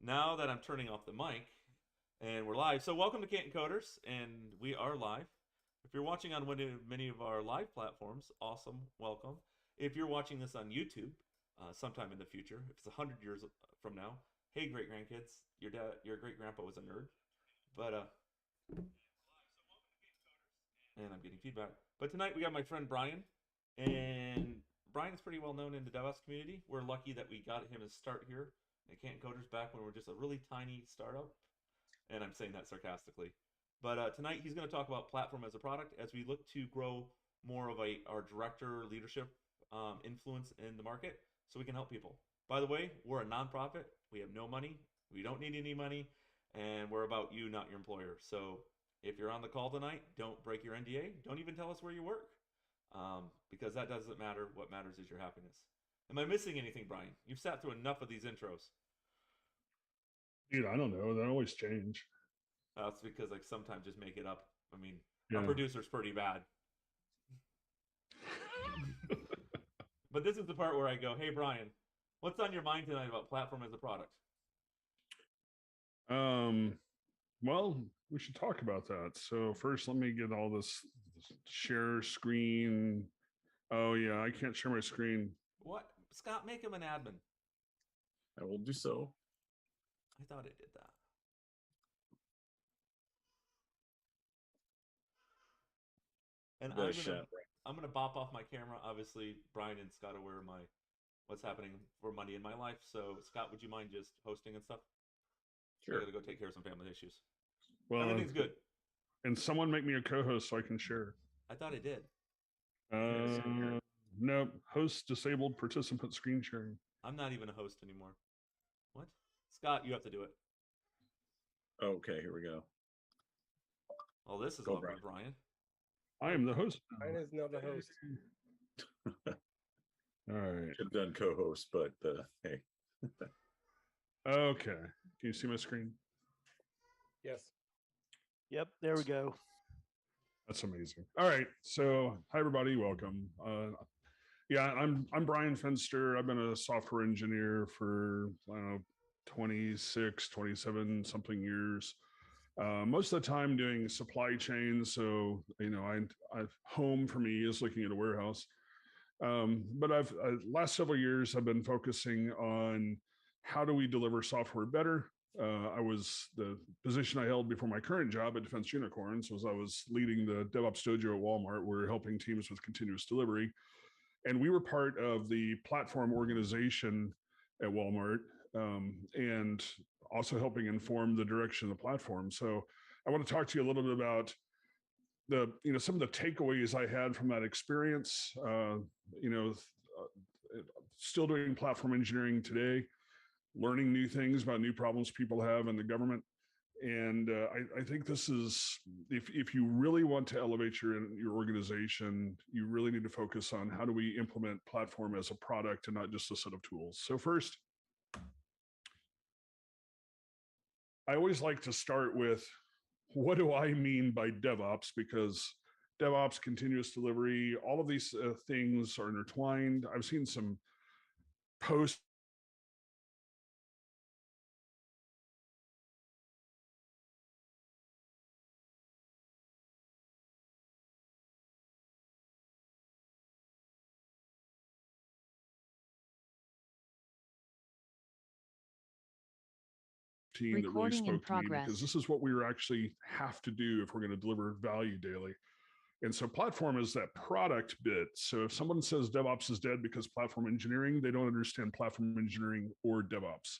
Now that I'm turning off the mic and we're live, so welcome to Canton Coders, and we are live. If you're watching on many of our live platforms, awesome, welcome. If you're watching this on YouTube, sometime in the future, if it's 100 years from now, hey great grandkids, your great grandpa was a nerd, but and I'm getting feedback. But tonight we got my friend Bryan, and Bryan is pretty well known in the DevOps community. We're lucky that we got him to start here at Canton Coders back when we are just a really tiny startup, and I'm saying that sarcastically. But tonight he's going to talk about platform as a product as we look to grow more of our director leadership influence in the market, so we can help people. By the way, we're a nonprofit. We have no money. We don't need any money, and we're about you, not your employer. So if you're on the call tonight, don't break your NDA. Don't even tell us where you work, because that doesn't matter. What matters is your happiness. Am I missing anything, Bryan? You've sat through enough of these intros. Dude, I don't know. They always change. That's because like sometimes just make it up. I mean, our Yeah. producer's pretty bad. But this is the part where I go, "Hey Bryan, what's on your mind tonight about platform as a product?" Um, well, we should talk about that. So first, let me get all this share screen. Oh yeah, I can't share my screen. What? Scott, make him an admin. I will do so. I thought it did that. And I'm gonna bop off my camera. Obviously, Bryan and Scott are aware of my what's happening for money in my life. So Scott, would you mind just hosting and stuff? I Sure. gotta go take care of some family issues. Well, Everything's good. and someone make me a co-host so I can share. I thought it did. Nope. Host disabled participant screen sharing. I'm not even a host anymore. What? Scott, you have to do it. Okay, here we go. Oh, this is Go, awkward, Bryan. I am the host. Mine is not the host. All right. Should have done co-host, but hey. Okay. Can you see my screen? Yes. Yep, there we go. That's amazing. All right. So, hi everybody, welcome. Yeah, I'm Bryan Finster. I've been a software engineer for 26, 27 something years. Most of the time doing supply chain. So, I home for me is looking at a warehouse. But last several years I've been focusing on how do we deliver software better. I was the position I held before my current job at Defense Unicorns was I was leading the DevOps Dojo at Walmart. We're helping teams with continuous delivery, and we were part of the platform organization at Walmart, and also helping inform the direction of the platform. So I want to talk to you a little bit about some of the takeaways I had from that experience. Still doing platform engineering today, learning new things about new problems people have in the government. And I think this is, if you really want to elevate your organization, you really need to focus on how do we implement platform as a product and not just a set of tools. So first, I always like to start with, what do I mean by DevOps? Because DevOps, continuous delivery, all of these things are intertwined. I've seen some posts that really spoke to me, because this is what we actually have to do if we're going to deliver value daily. And so platform is that product bit. So if someone says DevOps is dead because platform engineering, they don't understand platform engineering or DevOps.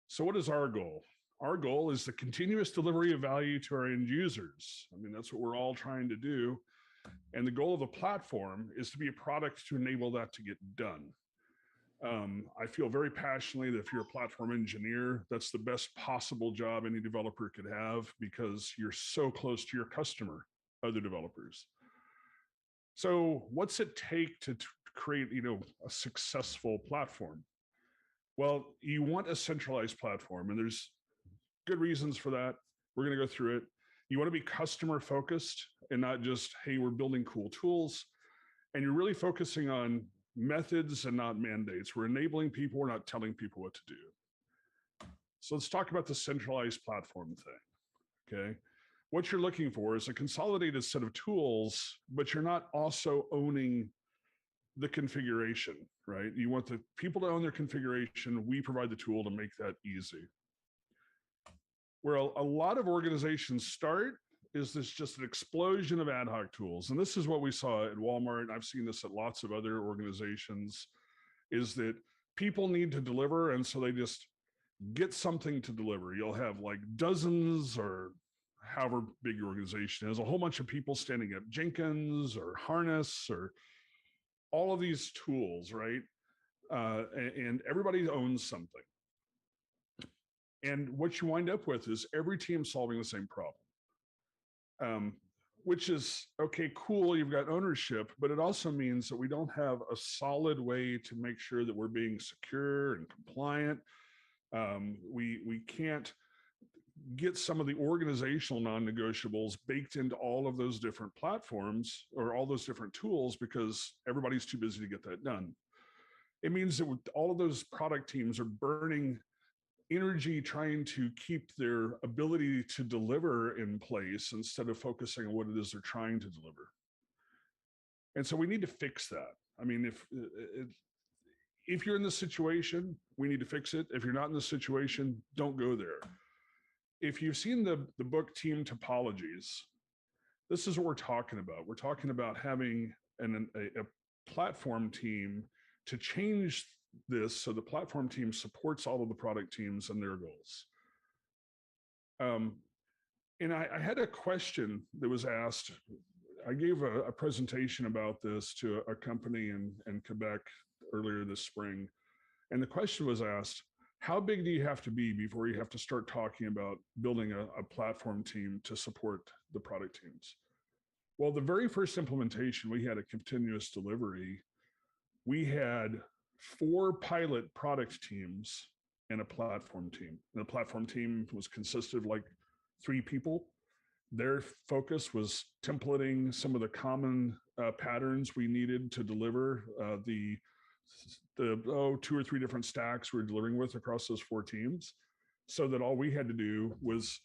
So what is our goal? Our goal is the continuous delivery of value to our end users. I mean, that's what we're all trying to do. And the goal of the platform is to be a product to enable that to get done. I feel very passionately that if you're a platform engineer, that's the best possible job any developer could have, because you're so close to your customer, other developers. So what's it take to create, a successful platform? Well, you want a centralized platform, and there's good reasons for that. We're going to go through it. You want to be customer focused and not just, hey, we're building cool tools. And you're really focusing on methods and not mandates. We're enabling people. We're not telling people what to do. So let's talk about the centralized platform thing. Okay. What you're looking for is a consolidated set of tools, but you're not also owning the configuration, right? You want the people to own their configuration. We provide the tool to make that easy. Where a lot of organizations start is this just an explosion of ad hoc tools. And this is what we saw at Walmart. And I've seen this at lots of other organizations, is that people need to deliver. And so they just get something to deliver. You'll have like dozens or however big your organization is, a whole bunch of people standing at Jenkins or Harness or all of these tools, right? And everybody owns something. And what you wind up with is every team solving the same problem, which is, okay, cool, you've got ownership, but it also means that we don't have a solid way to make sure that we're being secure and compliant. We can't get some of the organizational non-negotiables baked into all of those different platforms or all those different tools because everybody's too busy to get that done. It means that all of those product teams are burning energy trying to keep their ability to deliver in place instead of focusing on what it is they're trying to deliver. And so we need to fix that. I mean, if you're in this situation, we need to fix it. If you're not in this situation, don't go there. If you've seen the book Team Topologies, this is what we're talking about. We're talking about having a platform team to change this so the platform team supports all of the product teams and their goals. And I had a question that was asked. I gave a presentation about this to a company in Quebec earlier this spring. And the question was asked, how big do you have to be before you have to start talking about building a platform team to support the product teams? Well, the very first implementation, we had a continuous delivery. We had 4 pilot product teams and a platform team. And the platform team was consisted of like 3 people. Their focus was templating some of the common patterns we needed to deliver the 2 or 3 different stacks we were delivering with across those 4 teams, so that all we had to do was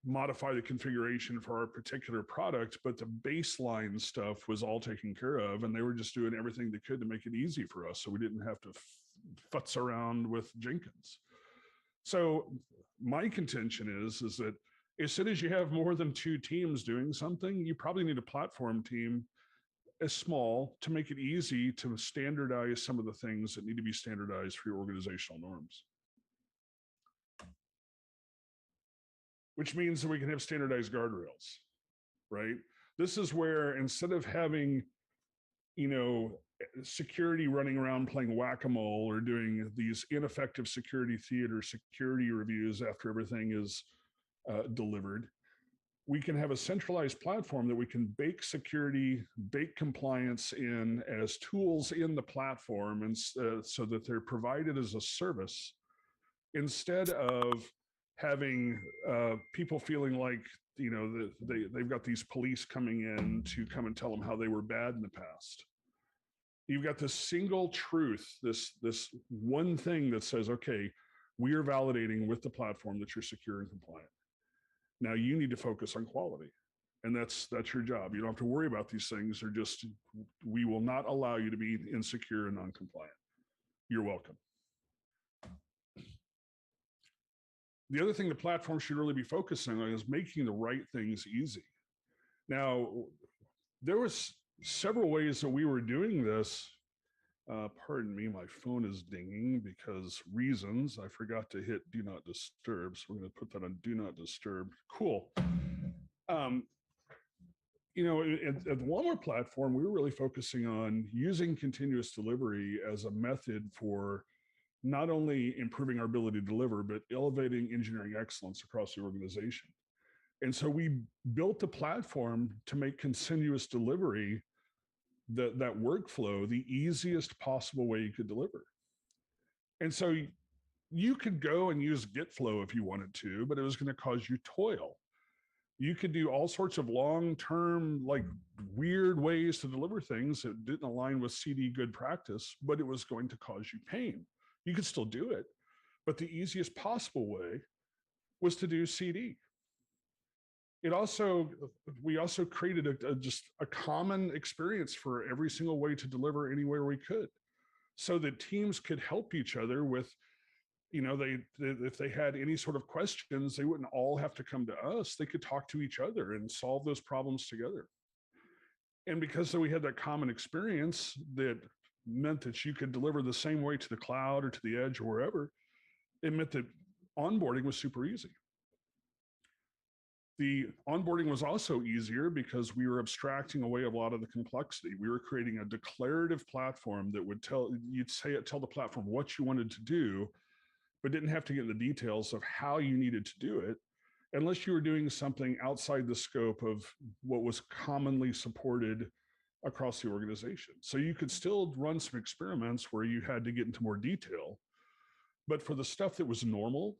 modify the configuration for our particular product, but the baseline stuff was all taken care of, and they were just doing everything they could to make it easy for us so we didn't have to futz around with Jenkins. So my contention is that as soon as you have more than 2 teams doing something, you probably need a platform team as small to make it easy to standardize some of the things that need to be standardized for your organizational norms. Which means that we can have standardized guardrails, right? This is where instead of having, security running around playing whack-a-mole or doing these ineffective security theater security reviews after everything is delivered, we can have a centralized platform that we can bake security, bake compliance in as tools in the platform, and so that they're provided as a service instead of having people feeling like they've got these police coming in to come and tell them how they were bad in the past. You've got this single truth, this one thing that says, okay, we are validating with the platform that you're secure and compliant. Now you need to focus on quality, and that's your job. You don't have to worry about these things. They're just, we will not allow you to be insecure and non-compliant. You're welcome. The other thing the platform should really be focusing on is making the right things easy. Now, there was several ways that we were doing this. Pardon me, my phone is dinging because reasons. I forgot to hit do not disturb. So we're going to put that on do not disturb. Cool. At the Walmart platform, we were really focusing on using continuous delivery as a method for not only improving our ability to deliver, but elevating engineering excellence across the organization. And so we built the platform to make continuous delivery, that workflow, the easiest possible way you could deliver. And so you could go and use Git flow if you wanted to, but it was going to cause you toil. You could do all sorts of long-term, like weird ways to deliver things that didn't align with CD good practice, but it was going to cause you pain. You could still do it, But the easiest possible way was to do CD. We also created just a common experience for every single way to deliver anywhere we could, so that teams could help each other with, if they had any sort of questions, they wouldn't all have to come to us. They could talk to each other and solve those problems together. And because we had that common experience that meant that you could deliver the same way to the cloud or to the edge or wherever, it meant that onboarding was super easy. The onboarding was also easier because we were abstracting away a lot of the complexity. We were creating a declarative platform that would tell the platform what you wanted to do, but didn't have to get into the details of how you needed to do it, unless you were doing something outside the scope of what was commonly supported across the organization. So you could still run some experiments where you had to get into more detail, but for the stuff that was normal,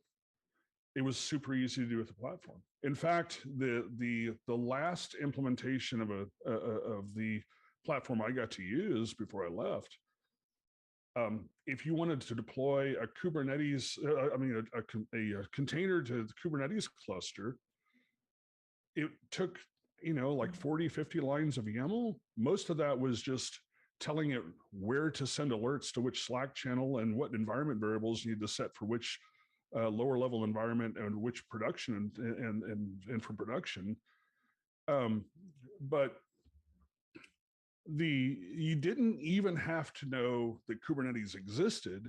it was super easy to do with the platform. In fact, the last implementation of the platform I got to use before I left, if you wanted to deploy a Kubernetes, a container to the Kubernetes cluster, it took, like 40, 50 lines of YAML. Most of that was just telling it where to send alerts to which Slack channel and what environment variables you need to set for which lower level environment and which production and for production. But you didn't even have to know that Kubernetes existed,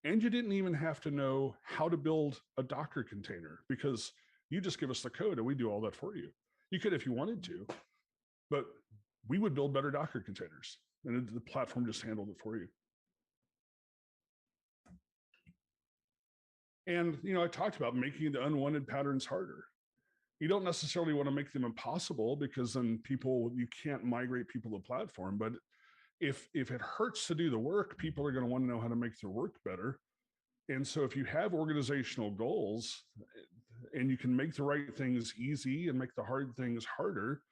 and you didn't even have to know how to build a Docker container, because you just give us the code and we do all that for you. You could if you wanted to, but we would build better Docker containers, and the platform just handled it for you. And, I talked about making the unwanted patterns harder. You don't necessarily want to make them impossible, because then you can't migrate people to the platform. But if it hurts to do the work, people are going to want to know how to make their work better. And so if you have organizational goals and you can make the right things easy and make the hard things harder,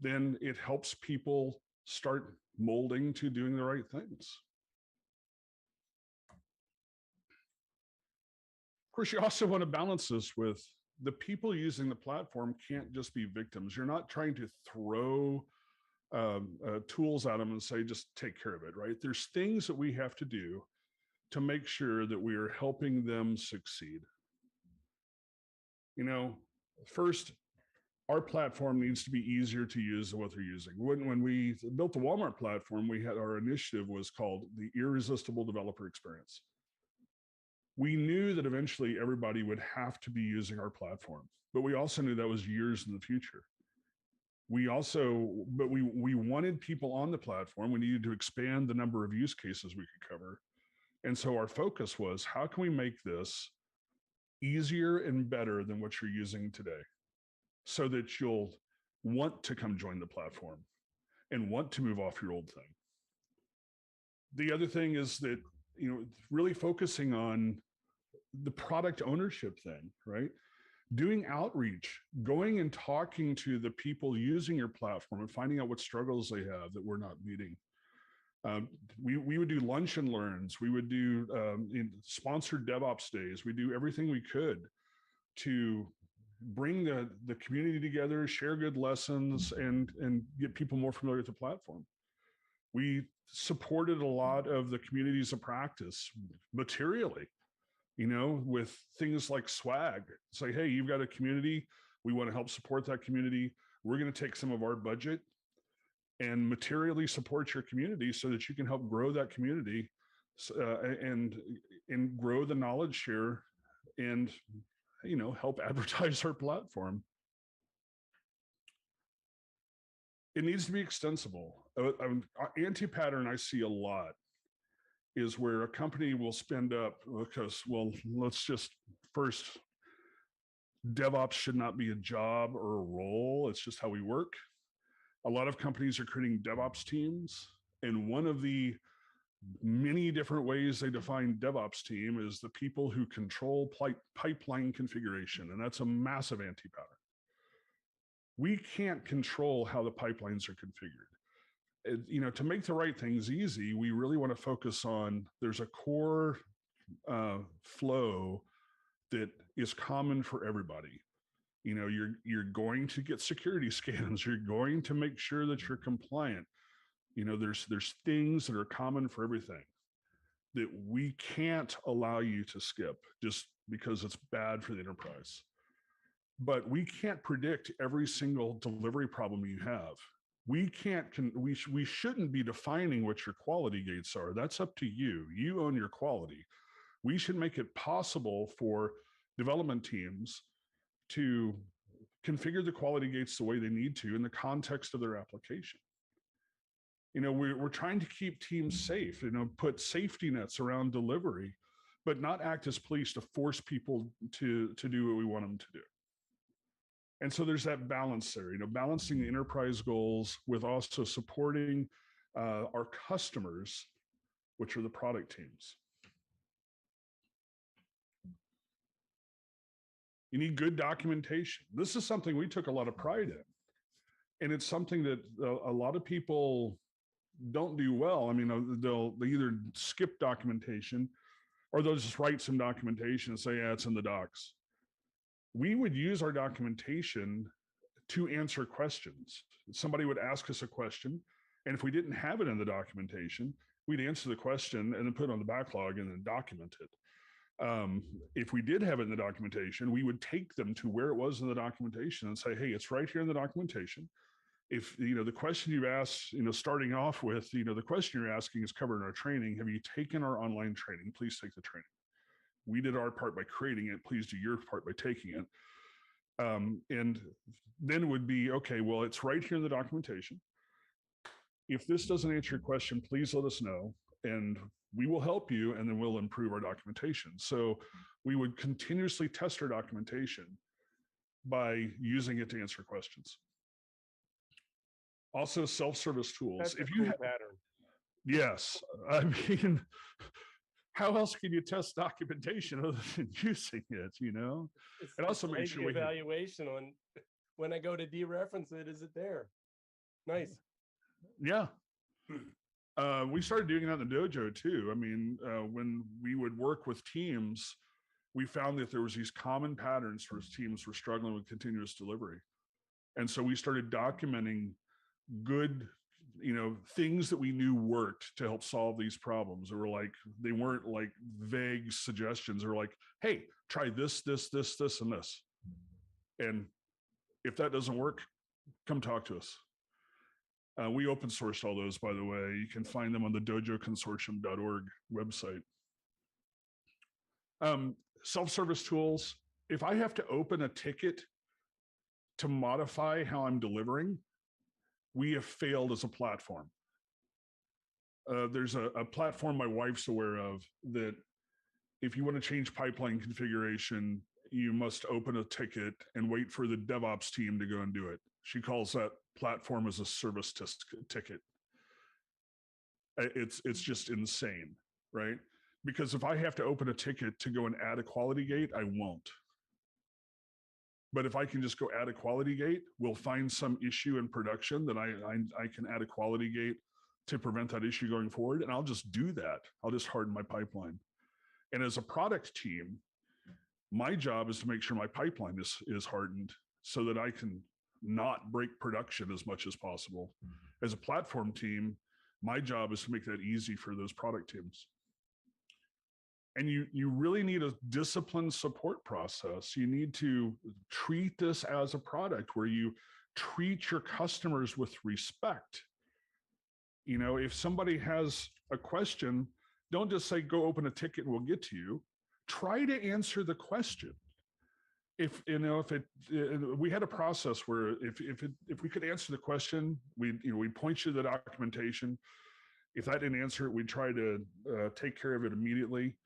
then it helps people start molding to doing the right things. Of course, you also want to balance this with the people using the platform can't just be victims. You're not trying to throw tools at them and say, just take care of it, right? There's things that we have to do to make sure that we are helping them succeed. First, our platform needs to be easier to use than what they're using. When we built the Walmart platform, our initiative was called the Irresistible Developer Experience. We knew that eventually everybody would have to be using our platform, but we also knew that was years in the future. We wanted people on the platform. We needed to expand the number of use cases we could cover. And so our focus was, how can we make this easier and better than what you're using today, so that you'll want to come join the platform and want to move off your old thing. The other thing is that, really focusing on the product ownership thing, right? Doing outreach, going and talking to the people using your platform and finding out what struggles they have that we're not meeting. We would do lunch and learns. We would do sponsored DevOps days. We do everything we could to bring the community together, share good lessons, and get people more familiar with the platform. We supported a lot of the communities of practice materially, with things like swag. Say, hey, you've got a community. We want to help support that community. We're going to take some of our budget and materially support your community so that you can help grow that community and grow the knowledge share and, help advertise our platform. It needs to be extensible. Anti-pattern I see a lot is where a company will spend up because, let's just first, DevOps should not be a job or a role. It's just how we work. A lot of companies are creating DevOps teams, and one of the many different ways they define DevOps team is the people who control pipeline configuration, and that's a massive anti-pattern. We can't control how the pipelines are configured. To make the right things easy, we really want to focus on, there's a core flow that is common for everybody. You're going to get security scans. You're going to make sure that you're compliant. There's things that are common for everything that we can't allow you to skip just because it's bad for the enterprise. But we can't predict every single delivery problem you have. We shouldn't be defining what your quality gates are. That's up to you. You own your quality. We should make it possible for development teams to configure the quality gates the way they need to in the context of their application. We're trying to keep teams safe, put safety nets around delivery, but not act as police to force people to do what we want them to do. And so there's that balance there, balancing the enterprise goals with also supporting our customers, which are the product teams. You need good documentation. This is something we took a lot of pride in. And it's something that a lot of people don't do well. I mean, they either skip documentation or they'll just write some documentation and say, yeah, it's in the docs. We would use our documentation to answer questions. Somebody would ask us a question, and if we didn't have it in the documentation, we'd answer the question and then put it on the backlog and then document it. If we did have it in the documentation, we would take them to where it was in the documentation and say, hey, it's right here in the documentation. If the question you asked, starting off with, the question you're asking is covered in our training. Have you taken our online training? Please take the training. We did our part by creating it. Please do your part by taking it. And then it would be, okay, well, it's right here in the documentation. If this doesn't answer your question, please let us know and we will help you, and then we'll improve our documentation. So we would continuously test our documentation by using it to answer questions. Also, self-service tools. That's if a you cool pattern. Yes, I mean, how else can you test documentation other than using it? It's, and also it's make like sure the we have, evaluation on when I go to dereference it, is it there? Nice. yeah. We started doing that in the dojo too. I mean, when we would work with teams, we found that there was these common patterns where teams were struggling with continuous delivery. And so we started documenting good, things that we knew worked to help solve these problems. They weren't like vague suggestions. They were like, hey, try this, this, this, this, and this. And if that doesn't work, come talk to us. We open sourced all those, by the way. You can find them on the dojoconsortium.org website. Self-service tools. If I have to open a ticket to modify how I'm delivering, we have failed as a platform. There's a platform my wife's aware of that if you want to change pipeline configuration, you must open a ticket and wait for the DevOps team to go and do it. She calls that platform as a service ticket. It's just insane, right? Because if I have to open a ticket to go and add a quality gate, I won't. But if I can just go add a quality gate, we'll find some issue in production that I can add a quality gate to prevent that issue going forward. And I'll just do that. I'll just harden my pipeline. And as a product team, my job is to make sure my pipeline is hardened so that I can not break production as much as possible. As a platform team, my job is to make that easy for those product teams. And you really need a disciplined support process. You need to treat this as a product where you treat your customers with respect. If somebody has a question, don't just say, go open a ticket and we'll get to you. Try to answer the question. We had a process where if we could answer the question, we'd point you to the documentation. If that didn't answer it, we'd try to take care of it immediately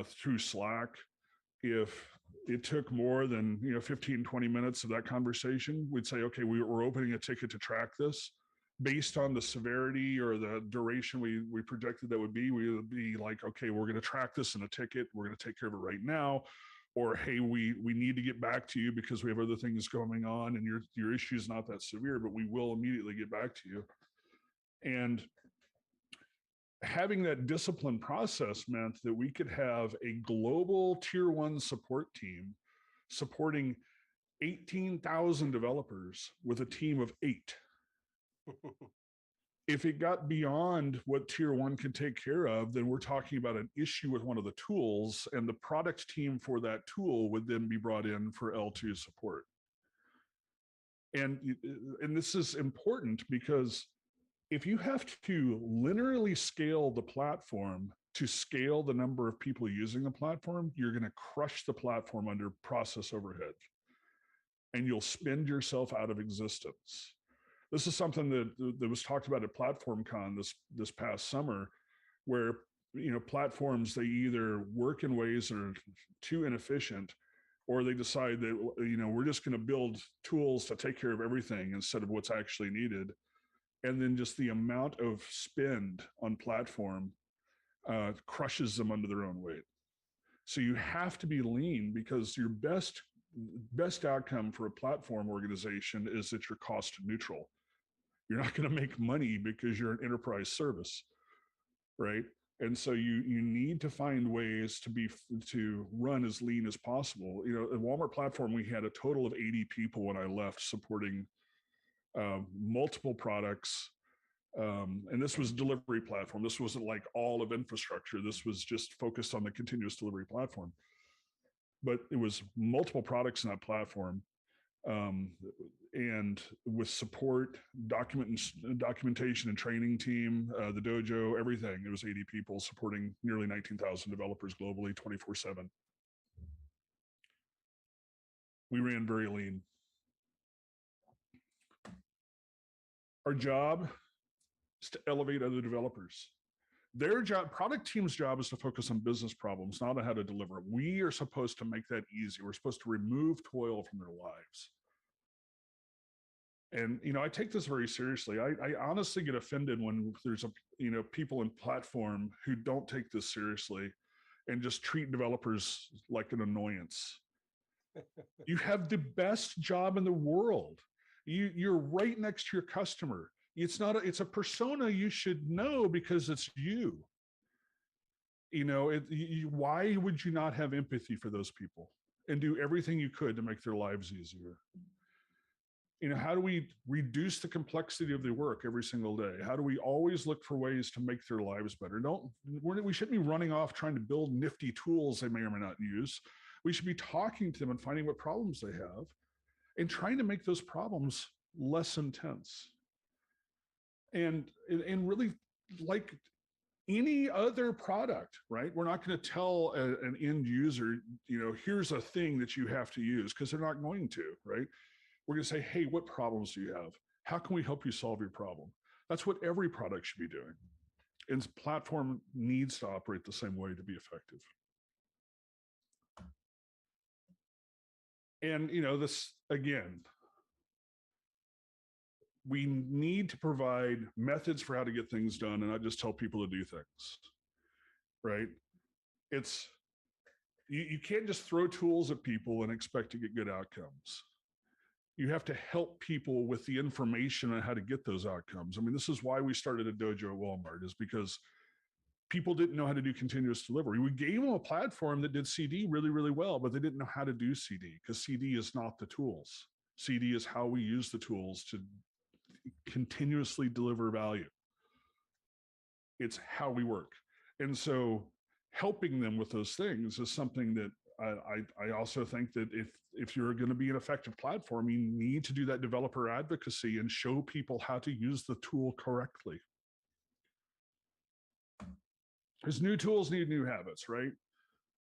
through Slack. If it took more than 15, 20 minutes of that conversation, we'd say, okay, we're opening a ticket to track this. Based on the severity or the duration we projected that would be, we would be like, okay, we're going to track this in a ticket. We're going to take care of it right now. Or, hey, we need to get back to you because we have other things going on and your issue is not that severe, but we will immediately get back to you. And having that discipline process meant that we could have a global tier 1 support team supporting 18,000 developers with a team of 8. If it got beyond what tier 1 could take care of, then we're talking about an issue with one of the tools, and the product team for that tool would then be brought in for L2 support. And this is important because if you have to linearly scale the platform to scale the number of people using the platform, you're going to crush the platform under process overhead, and you'll spend yourself out of existence. This is something that was talked about at PlatformCon this past summer, where platforms, they either work in ways that are too inefficient, or they decide that we're just going to build tools to take care of everything instead of what's actually needed. And then just the amount of spend on platform crushes them under their own weight. So you have to be lean, because your best outcome for a platform organization is that you're cost neutral. You're not going to make money because you're an enterprise service, right? And so you need to find ways to run as lean as possible. At Walmart Platform, we had a total of 80 people when I left, supporting multiple products. And this was delivery platform. This wasn't like all of infrastructure. This was just focused on the continuous delivery platform. But it was multiple products in that platform. And with support, documentation and training team, the dojo, everything. It was 80 people supporting nearly 19,000 developers globally, 24/7. We ran very lean. Our job is to elevate other developers. Their job, product team's job, is to focus on business problems, not on how to deliver. We are supposed to make that easy. We're supposed to remove toil from their lives. And, I take this very seriously. I honestly get offended when there's people in platform who don't take this seriously and just treat developers like an annoyance. You have the best job in the world. You're right next to your customer. It's a persona you should know because it's you. Why would you not have empathy for those people and do everything you could to make their lives easier? How do we reduce the complexity of their work every single day? How do we always look for ways to make their lives better? We shouldn't be running off trying to build nifty tools they may or may not use. We should be talking to them and finding what problems they have and trying to make those problems less intense. And really, like any other product, right? We're not going to tell an end user, here's a thing that you have to use, because they're not going to, right? We're going to say, hey, what problems do you have? How can we help you solve your problem? That's what every product should be doing. And platform needs to operate the same way to be effective. And, this, again, we need to provide methods for how to get things done and not just tell people to do things, right? You can't just throw tools at people and expect to get good outcomes. You have to help people with the information on how to get those outcomes. I mean, this is why we started a dojo at Walmart, is because people didn't know how to do continuous delivery. We gave them a platform that did CD really, really well, but they didn't know how to do CD, because CD is not the tools. CD is how we use the tools to continuously deliver value. It's how we work. And so helping them with those things is something that I also think that if you're going to be an effective platform, you need to do that developer advocacy and show people how to use the tool correctly. Because new tools need new habits, right?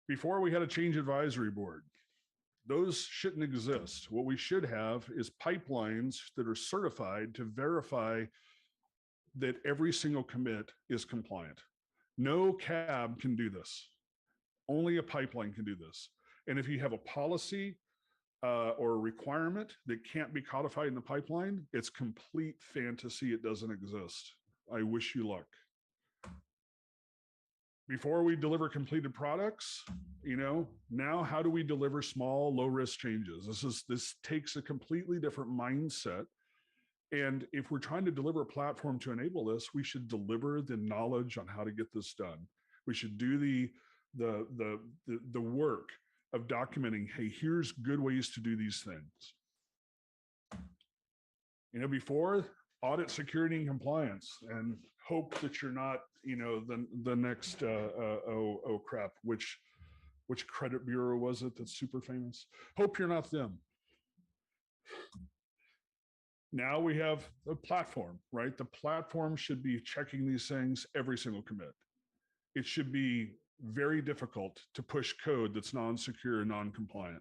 Before, we had a change advisory board. Those shouldn't exist. What we should have is pipelines that are certified to verify that every single commit is compliant. No cab can do this. Only a pipeline can do this. And if you have a policy or a requirement that can't be codified in the pipeline, it's complete fantasy. It doesn't exist. I wish you luck. Before we deliver completed products, now how do we deliver small, low-risk changes? This takes a completely different mindset. And if we're trying to deliver a platform to enable this, we should deliver the knowledge on how to get this done. We should do the work of documenting, hey, here's good ways to do these things. Before, audit security and compliance and hope that you're not, the next, oh crap, which credit bureau was it that's super famous? Hope you're not them. Now we have a platform, right? The platform should be checking these things every single commit. It should be very difficult to push code that's non-secure and non-compliant.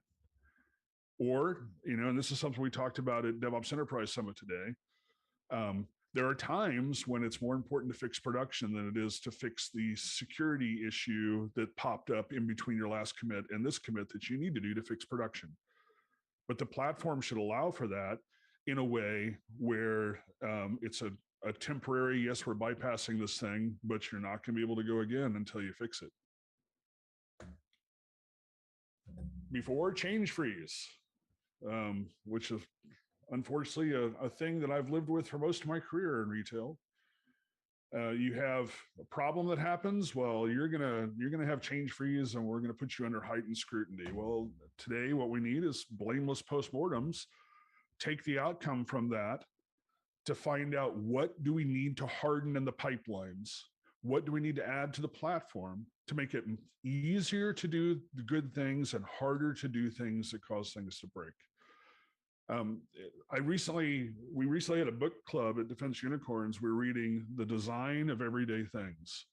Or, and this is something we talked about at DevOps Enterprise Summit today. There are times when it's more important to fix production than it is to fix the security issue that popped up in between your last commit and this commit that you need to do to fix production. But the platform should allow for that in a way where it's a temporary, yes, we're bypassing this thing, but you're not going to be able to go again until you fix it. Before, change freeze, which is unfortunately a thing that I've lived with for most of my career in retail. You have a problem that happens, well, you're gonna have change freeze and we're gonna put you under heightened scrutiny. Well, today what we need is blameless postmortems. Take the outcome from that to find out what do we need to harden in the pipelines? What do we need to add to the platform to make it easier to do the good things and harder to do things that cause things to break? We recently had a book club at Defense Unicorns. We're reading The Design of Everyday Things.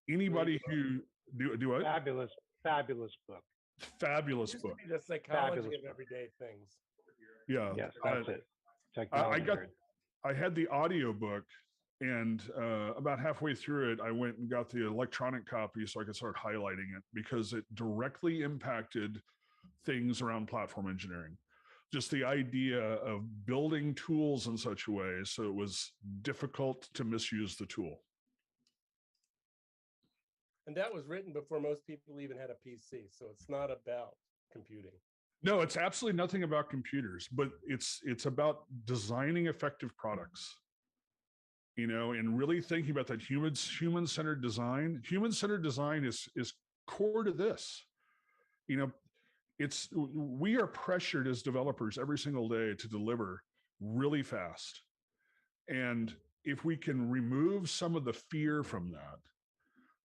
Anybody who do what? Fabulous book. Fabulous book. The psychology of everyday things. Yeah. Yes, that's it. Technology. I had the audio book, and about halfway through it, I went and got the electronic copy so I could start highlighting it because it directly impacted things around platform engineering. Just the idea of building tools in such a way so it was difficult to misuse the tool. And that was written before most people even had a PC. So it's not about computing. No, it's absolutely nothing about computers, but it's about designing effective products. And really thinking about that human-centered design. Human-centered design is core to this. We are pressured as developers every single day to deliver really fast. And if we can remove some of the fear from that,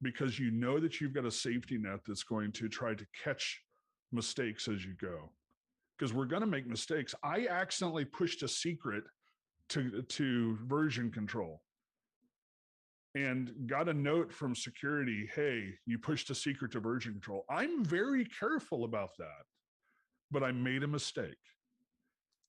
because that you've got a safety net that's going to try to catch mistakes as you go, because we're going to make mistakes. I accidentally pushed a secret to version control and got a note from security, hey, you pushed a secret to version control. I'm very careful about that, but I made a mistake.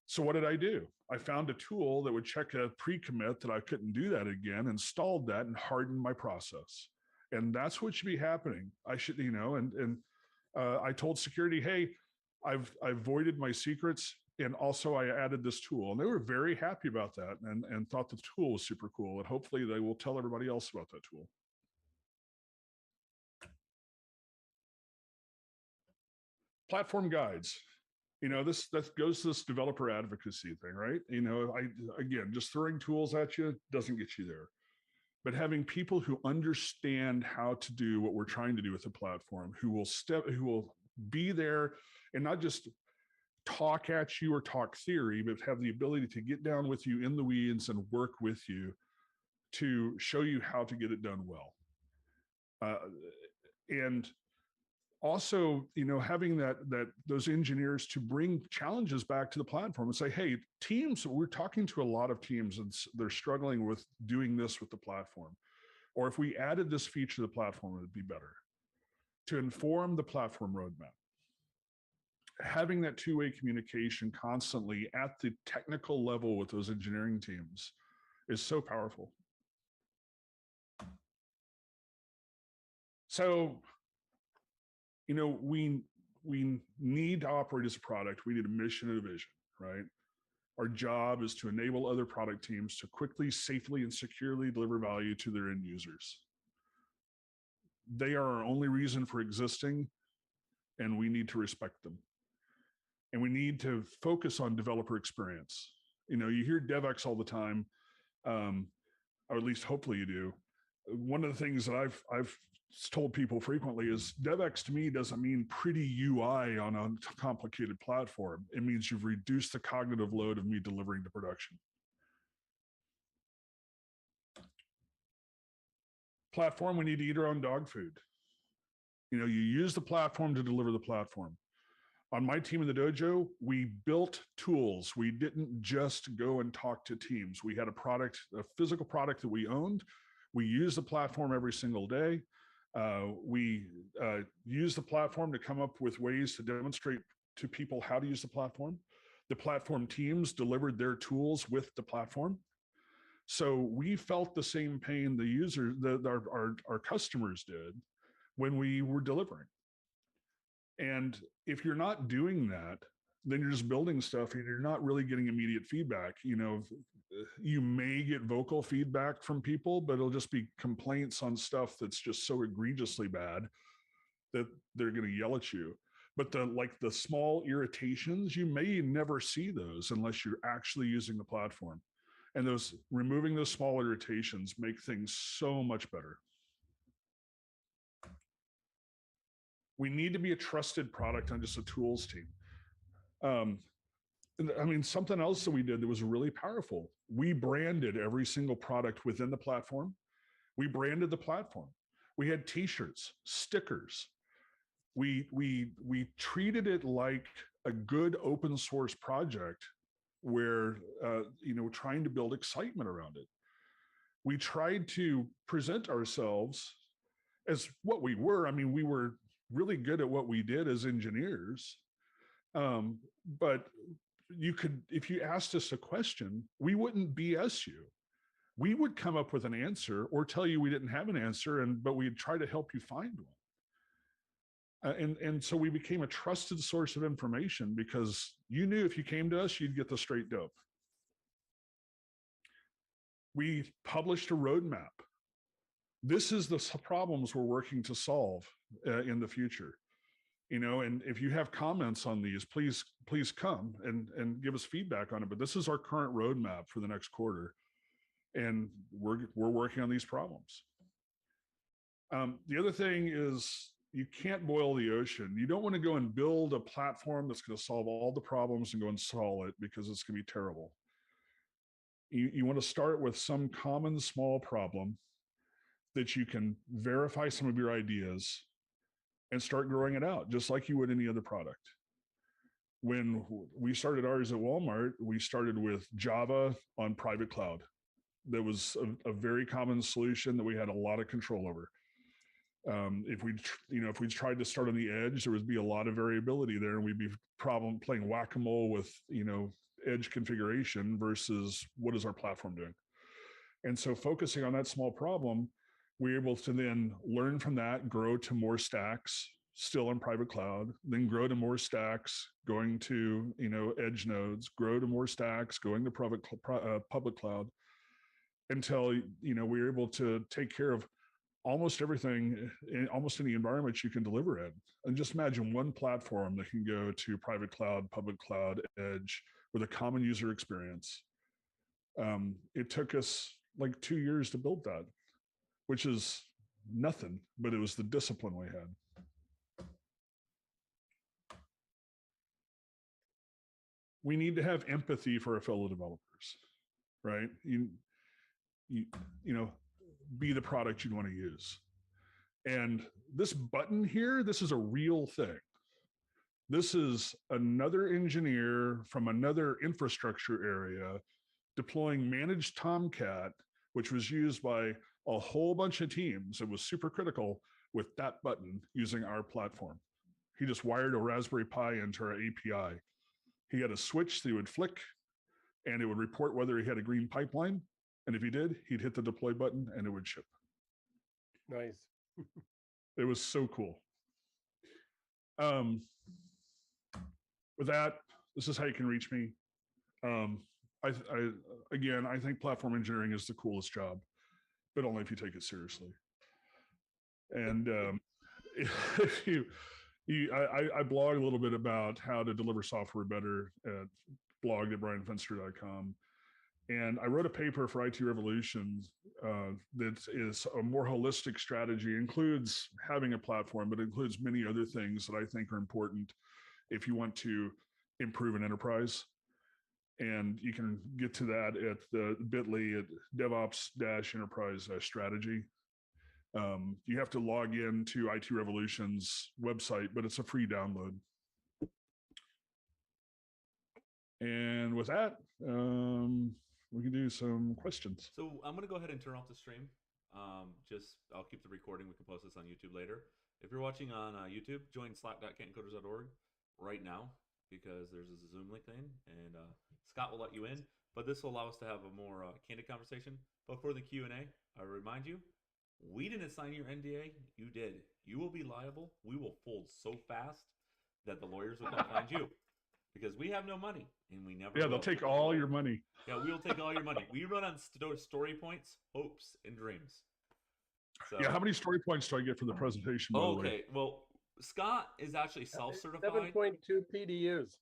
So what did I do? I found a tool that would check a pre-commit that I couldn't do that again, installed that, and hardened my process. And that's what should be happening. I should, I told security, hey, I've voided my secrets, and also I added this tool. And they were very happy about that and thought the tool was super cool. And hopefully they will tell everybody else about that tool. Platform guides. That goes to this developer advocacy thing, right? Again, just throwing tools at you doesn't get you there. But having people who understand how to do what we're trying to do with the platform, who will be there and not just talk at you or talk theory, but have the ability to get down with you in the weeds and work with you to show you how to get it done well. And also, having those engineers to bring challenges back to the platform and say, hey, teams, we're talking to a lot of teams and they're struggling with doing this with the platform. Or if we added this feature to the platform, it'd be better. To inform the platform roadmap. Having that two-way communication constantly at the technical level with those engineering teams is so powerful. So, we need to operate as a product. We need a mission and a vision, right? Our job is to enable other product teams to quickly, safely, and securely deliver value to their end users. They are our only reason for existing, and we need to respect them. And we need to focus on developer experience. You hear DevX all the time, or at least hopefully you do. One of the things that I've told people frequently is DevX to me doesn't mean pretty UI on a complicated platform. It means you've reduced the cognitive load of me delivering to production. Platform, we need to eat our own dog food. You use the platform to deliver the platform. On my team in the dojo, we built tools. We didn't just go and talk to teams. We had a physical product that we owned. We used the platform every single day. We used the platform to come up with ways to demonstrate to people how to use the platform. The platform teams delivered their tools with the platform. So we felt the same pain the user, our customers did when we were delivering. And if you're not doing that, then you're just building stuff and you're not really getting immediate feedback. You may get vocal feedback from people, but it'll just be complaints on stuff that's just so egregiously bad that they're going to yell at you. But the small irritations, you may never see those unless you're actually using the platform. And removing those small irritations make things so much better. We need to be a trusted product, not just a tools team. Something else that we did that was really powerful. We branded every single product within the platform. We branded the platform. We had T-shirts, stickers. We treated it like a good open source project where, trying to build excitement around it. We tried to present ourselves as what we were. We were really good at what we did as engineers. But if you asked us a question, we wouldn't BS you. We would come up with an answer or tell you we didn't have an answer, but we'd try to help you find one. And so we became a trusted source of information because you knew if you came to us, you'd get the straight dope. We published a roadmap. This is the problems we're working to solve in the future. And if you have comments on these, please come and give us feedback on it. But this is our current roadmap for the next quarter. And we're working on these problems. The other thing is you can't boil the ocean. You don't want to go and build a platform that's going to solve all the problems and go install it because it's going to be terrible. You want to start with some common small problem that you can verify some of your ideas and start growing it out, just like you would any other product. When we started ours at Walmart, we started with Java on private cloud. That was a very common solution that we had a lot of control over. If we tried to start on the edge, there would be a lot of variability there, and we'd be playing whack-a-mole with edge configuration versus what is our platform doing. And so focusing on that small problem, we're able to then learn from that, grow to more stacks, still in private cloud, then grow to more stacks, going to edge nodes, grow to more stacks, going to public cloud, until we're able to take care of almost everything in almost any environment you can deliver in. And just imagine one platform that can go to private cloud, public cloud, edge with a common user experience. It took us like 2 years to build that, which is nothing, but it was the discipline we had. We need to have empathy for our fellow developers, right? You be the product you'd want to use. And this button here, this is a real thing. This is another engineer from another infrastructure area deploying managed Tomcat, which was used by a whole bunch of teams. It was super critical with that button using our platform. He just wired a Raspberry Pi into our API. He had a switch that he would flick and it would report whether he had a green pipeline. And if he did, he'd hit the deploy button and it would ship. Nice. It was so cool. With that, this is how you can reach me. I think platform engineering is the coolest job, but only if you take it seriously. And I blog a little bit about how to deliver software better blogged at bryanfinster.com. And I wrote a paper for IT Revolutions that is a more holistic strategy, includes having a platform, but includes many other things that I think are important if you want to improve an enterprise. And you can get to that at the bit.ly at DevOps-enterprise-strategy. You have to log in to IT Revolution's website, but it's a free download. And with that, we can do some questions. So I'm going to go ahead and turn off the stream. I'll keep the recording. We can post this on YouTube later. If you're watching on YouTube, join slack.cantoncoders.org right now, because there's a Zoom link thing, and Scott will let you in. But this will allow us to have a more candid conversation. But for the Q&A, I remind you, we didn't sign your NDA. You did. You will be liable. We will fold so fast that the lawyers will come find you, because we have no money, and we never will. They'll take all your money. Yeah, we will take all your money. We run on story points, hopes, and dreams. So, yeah, how many story points do I get for the presentation? Okay, well, Scott is actually self-certified. 7.2 PDUs.